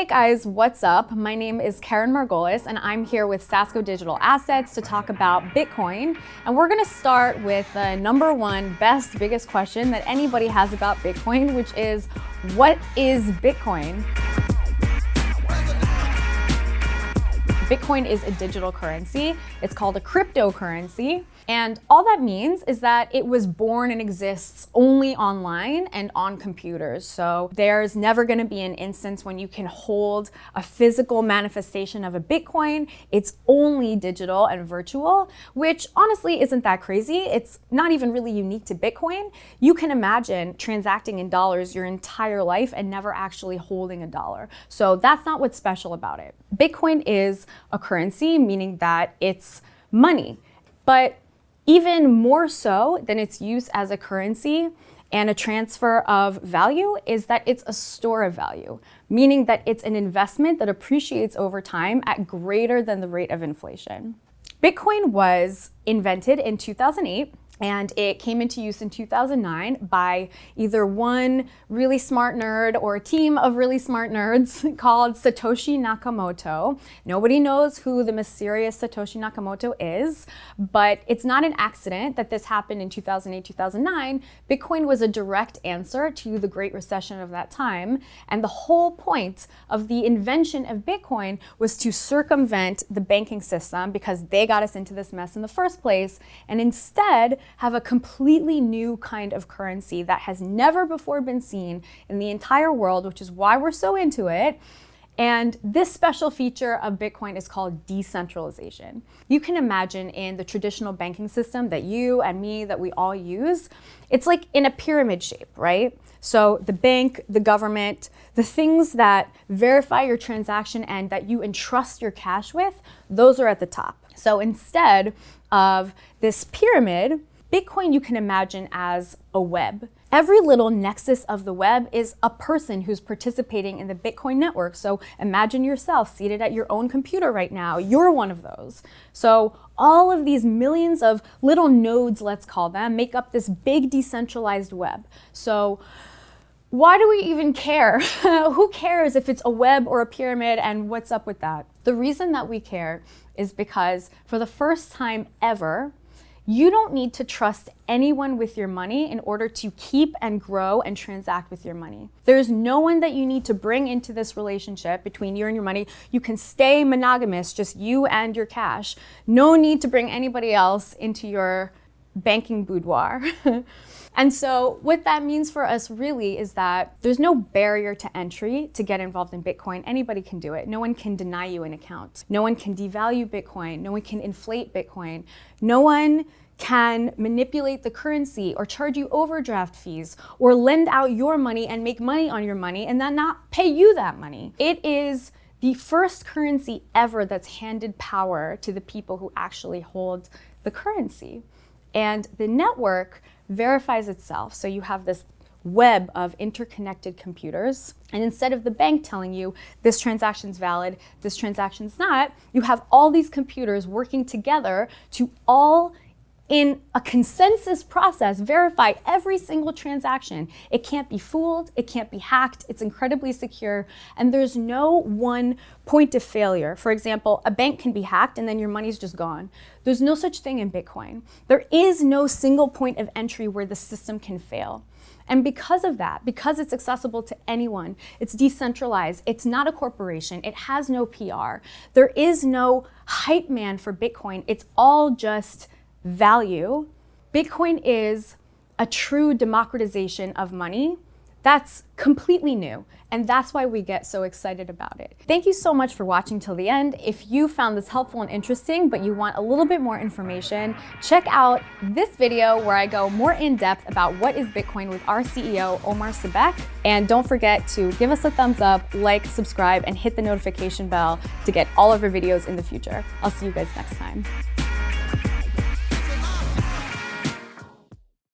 Hey guys, what's up? My name is Keren Margolis and I'm here with Sasco Digital Assets to talk about Bitcoin. And we're gonna start with the number one best, biggest question that anybody has about Bitcoin, which is, what is Bitcoin? Bitcoin is a digital currency. It's called a cryptocurrency. And all that means is that it was born and exists only online and on computers. So there's never gonna be an instance when you can hold a physical manifestation of a Bitcoin. It's only digital and virtual, which honestly isn't that crazy. It's not even really unique to Bitcoin. You can imagine transacting in dollars your entire life and never actually holding a dollar. So that's not what's special about it. Bitcoin is a currency, meaning that it's money. But even more so than its use as a currency and a transfer of value is that it's a store of value, meaning that it's an investment that appreciates over time at greater than the rate of inflation. Bitcoin was invented in 2008. And it came into use in 2009 by either one really smart nerd or a team of really smart nerds called Satoshi Nakamoto. Nobody knows who the mysterious Satoshi Nakamoto is, but it's not an accident that this happened in 2008, 2009. Bitcoin was a direct answer to the Great Recession of that time. And the whole point of the invention of Bitcoin was to circumvent the banking system because they got us into this mess in the first place, and instead have a completely new kind of currency that has never before been seen in the entire world, which is why we're so into it. And this special feature of Bitcoin is called decentralization. You can imagine in the traditional banking system that you and me, that we all use, it's like in a pyramid shape, right? So the bank, the government, the things that verify your transaction and that you entrust your cash with, those are at the top. So instead of this pyramid, Bitcoin you can imagine as a web. Every little nexus of the web is a person who's participating in the Bitcoin network. So imagine yourself seated at your own computer right now. You're one of those. So all of these millions of little nodes, let's call them, make up this big decentralized web. So why do we even care? Who cares if it's a web or a pyramid and what's up with that? The reason that we care is because for the first time ever, you don't need to trust anyone with your money in order to keep and grow and transact with your money. There's no one that you need to bring into this relationship between you and your money. You can stay monogamous, just you and your cash. No need to bring anybody else into your banking boudoir. And so what that means for us really is that there's no barrier to entry to get involved in Bitcoin. Anybody can do it. No one can deny you an account. No one can devalue Bitcoin. No one can inflate Bitcoin. No one can manipulate the currency or charge you overdraft fees or lend out your money and make money on your money and then not pay you that money. It is the first currency ever that's handed power to the people who actually hold the currency. And the network verifies itself. So you have this web of interconnected computers. And instead of the bank telling you this transaction's valid, this transaction's not, you have all these computers working together to all in a consensus process, verify every single transaction. It can't be fooled, it can't be hacked, it's incredibly secure, and there's no one point of failure. For example, a bank can be hacked and then your money's just gone. There's no such thing in Bitcoin. There is no single point of entry where the system can fail. And because of that, because it's accessible to anyone, it's decentralized, it's not a corporation, it has no PR, there is no hype man for Bitcoin, it's all just value. Bitcoin is a true democratization of money that's completely new, and that's why we get so excited about it. Thank you so much for watching till the end. If you found this helpful and interesting, but you want a little bit more information, check out this video where I go more in depth about what is Bitcoin with our CEO, Omar Sebek. And don't forget to give us a thumbs up, like, subscribe, and hit the notification bell to get all of our videos in the future. I'll see you guys next time.